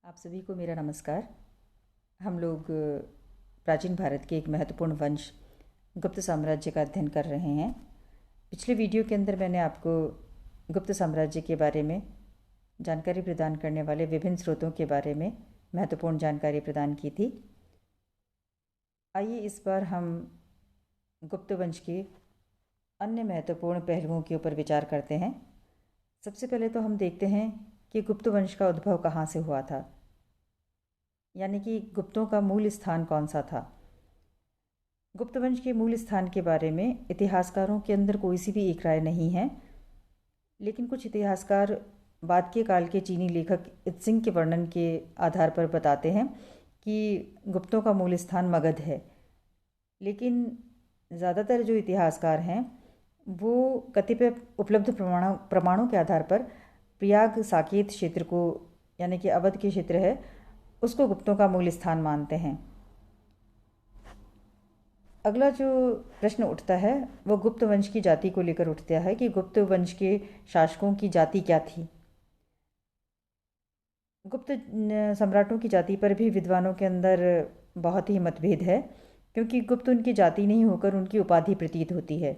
आप सभी को मेरा नमस्कार। हम लोग प्राचीन भारत के एक महत्वपूर्ण वंश गुप्त साम्राज्य का अध्ययन कर रहे हैं। पिछले वीडियो के अंदर मैंने आपको गुप्त साम्राज्य के बारे में जानकारी प्रदान करने वाले विभिन्न स्रोतों के बारे में महत्वपूर्ण जानकारी प्रदान की थी। आइए इस बार हम गुप्त वंश के अन्य महत्वपूर्ण पहलुओं के ऊपर विचार करते हैं। सबसे पहले तो हम देखते हैं कि गुप्त वंश का उद्भव कहाँ से हुआ था, यानी कि गुप्तों का मूल स्थान कौन सा था। गुप्त वंश के मूल स्थान के बारे में इतिहासकारों के अंदर कोई सी भी एक राय नहीं है, लेकिन कुछ इतिहासकार बाद के काल के चीनी लेखक इत्सिंग के वर्णन के आधार पर बताते हैं कि गुप्तों का मूल स्थान मगध है। लेकिन ज़्यादातर जो इतिहासकार हैं वो कतिपय उपलब्ध प्रमाणों के आधार पर प्रयाग साकेत क्षेत्र को, यानी कि अवध के क्षेत्र है, उसको गुप्तों का मूल स्थान मानते हैं। अगला जो प्रश्न उठता है वो गुप्त वंश की जाति को लेकर उठता है कि गुप्त वंश के शासकों की जाति क्या थी। गुप्त सम्राटों की जाति पर भी विद्वानों के अंदर बहुत ही मतभेद है, क्योंकि गुप्त उनकी जाति नहीं होकर उनकी उपाधि प्रतीत होती है।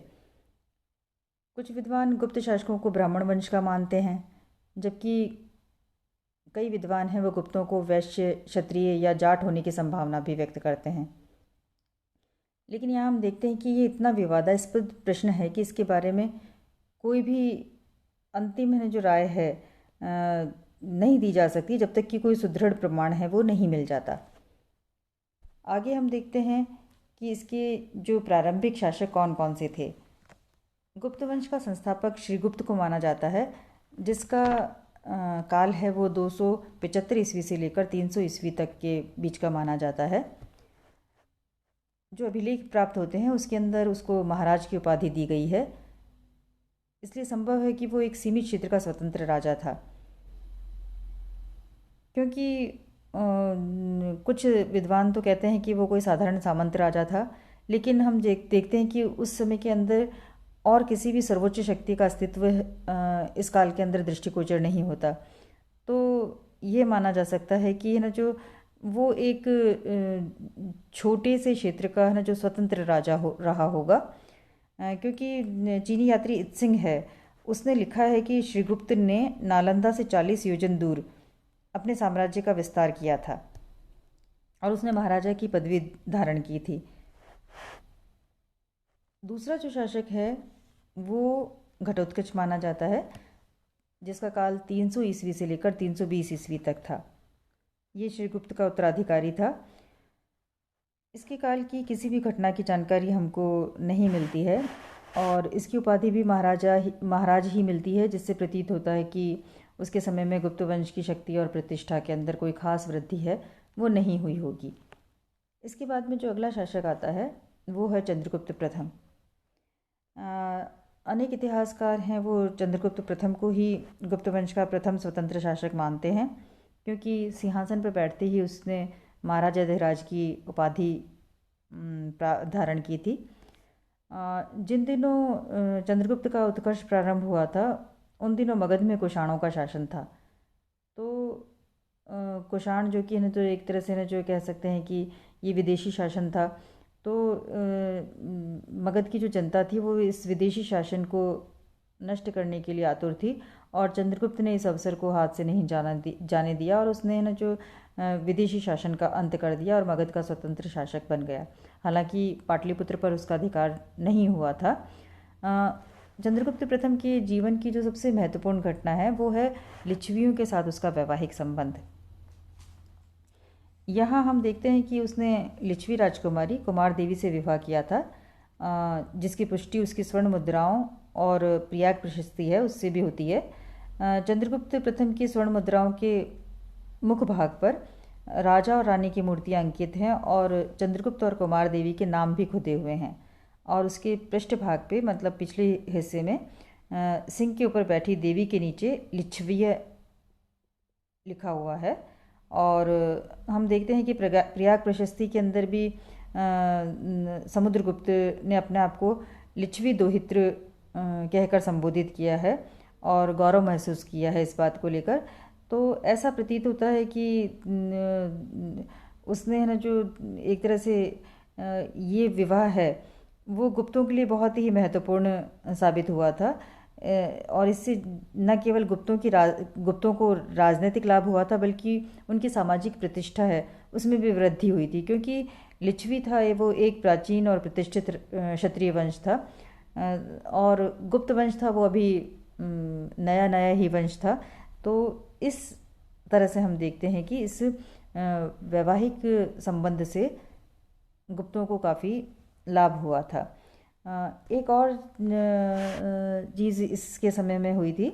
कुछ विद्वान गुप्त शासकों को ब्राह्मण वंश का मानते हैं, जबकि कई विद्वान हैं वो गुप्तों को वैश्य, क्षत्रिय या जाट होने की संभावना भी व्यक्त करते हैं। लेकिन यहाँ हम देखते हैं कि ये इतना विवादास्पद प्रश्न है कि इसके बारे में कोई भी अंतिम जो राय है नहीं दी जा सकती जब तक कि कोई सुदृढ़ प्रमाण है वो नहीं मिल जाता। आगे हम देखते हैं कि इसके जो प्रारंभिक शासक कौन कौन से थे। गुप्त वंश का संस्थापक श्रीगुप्त को माना जाता है, जिसका काल है वो 275 ईस्वी से लेकर 300 ईस्वी तक के बीच का माना जाता है। जो अभिलेख प्राप्त होते हैं उसके अंदर उसको महाराज की उपाधि दी गई है, इसलिए संभव है कि वो एक सीमित क्षेत्र का स्वतंत्र राजा था। क्योंकि कुछ विद्वान तो कहते हैं कि वो कोई साधारण सामंत राजा था, लेकिन हम देखते हैं कि उस समय के अंदर और किसी भी सर्वोच्च शक्ति का अस्तित्व इस काल के अंदर दृष्टिगोचर नहीं होता। तो ये माना जा सकता है कि जो वो एक छोटे से क्षेत्र का जो स्वतंत्र राजा रहा होगा। क्योंकि चीनी यात्री इत्सिंग है, उसने लिखा है कि श्रीगुप्त ने नालंदा से 40 योजन दूर अपने साम्राज्य का विस्तार किया था और उसने महाराजा की पदवी धारण की थी। दूसरा जो शासक है वो घटोत्कच माना जाता है, जिसका काल 300 ईस्वी से लेकर 320 ईस्वी तक था। ये श्रीगुप्त का उत्तराधिकारी था। इसके काल की किसी भी घटना की जानकारी हमको नहीं मिलती है और इसकी उपाधि भी महाराज ही मिलती है, जिससे प्रतीत होता है कि उसके समय में गुप्त वंश की शक्ति और प्रतिष्ठा के अंदर कोई खास वृद्धि है वो नहीं हुई होगी। इसके बाद में जो अगला शासक आता है वो है चंद्रगुप्त प्रथम। अनेक इतिहासकार हैं वो चंद्रगुप्त प्रथम को ही गुप्त वंश का प्रथम स्वतंत्र शासक मानते हैं, क्योंकि सिंहासन पर बैठते ही उसने महाराजा अधिराज की उपाधि धारण की थी। जिन दिनों चंद्रगुप्त का उत्कर्ष प्रारंभ हुआ था उन दिनों मगध में कुषाणों का शासन था। तो कुषाण जो कि तो एक तरह से जो कह सकते हैं कि ये विदेशी शासन था। तो मगध की जो जनता थी वो इस विदेशी शासन को नष्ट करने के लिए आतुर थी और चंद्रगुप्त ने इस अवसर को हाथ से नहीं जाने दिया और उसने जो विदेशी शासन का अंत कर दिया और मगध का स्वतंत्र शासक बन गया। हालांकि पाटलिपुत्र पर उसका अधिकार नहीं हुआ था। चंद्रगुप्त प्रथम के जीवन की जो सबसे महत्वपूर्ण घटना है वो है लिच्छवियों के साथ उसका वैवाहिक संबंध। यहाँ हम देखते हैं कि उसने लिच्छवी राजकुमारी कुमार देवी से विवाह किया था, जिसकी पुष्टि उसकी स्वर्ण मुद्राओं और प्रयाग प्रशस्ति है उससे भी होती है। चंद्रगुप्त प्रथम की स्वर्ण मुद्राओं के मुख भाग पर राजा और रानी की मूर्तियाँ अंकित हैं और चंद्रगुप्त और कुमार देवी के नाम भी खुदे हुए हैं और उसके पृष्ठभाग पे, मतलब पिछले हिस्से में, सिंह के ऊपर बैठी देवी के नीचे लिच्छवीय लिखा हुआ है। और हम देखते हैं कि प्रयाग प्रशस्ति के अंदर भी समुद्रगुप्त ने अपने आप को लिच्छवी दोहित्र कहकर संबोधित किया है और गौरव महसूस किया है इस बात को लेकर तो ऐसा प्रतीत होता है कि उसने है ना जो एक तरह से ये विवाह है वो गुप्तों के लिए बहुत ही महत्वपूर्ण साबित हुआ था। और इससे न केवल गुप्तों को राजनीतिक लाभ हुआ था, बल्कि उनकी सामाजिक प्रतिष्ठा है उसमें भी वृद्धि हुई थी, क्योंकि लिच्छवी था ये वो एक प्राचीन और प्रतिष्ठित क्षत्रिय वंश था। और गुप्त वंश था वो अभी नया नया ही वंश था। तो इस तरह से हम देखते हैं कि इस वैवाहिक संबंध से गुप्तों को काफ़ी लाभ हुआ था। एक और चीज़ इसके समय में हुई थी,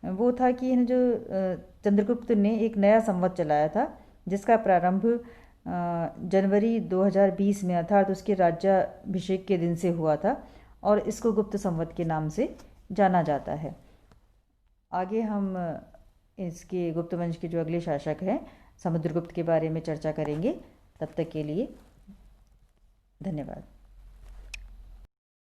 वो था कि जो चंद्रगुप्त ने एक नया संवत चलाया था, जिसका प्रारंभ जनवरी 2020 में अर्थात उसके राज्याभिषेक के दिन से हुआ था, और इसको गुप्त संवत के नाम से जाना जाता है। आगे हम इसके गुप्त वंश के जो अगले शासक हैं समुद्रगुप्त के बारे में चर्चा करेंगे। तब तक के लिए धन्यवाद।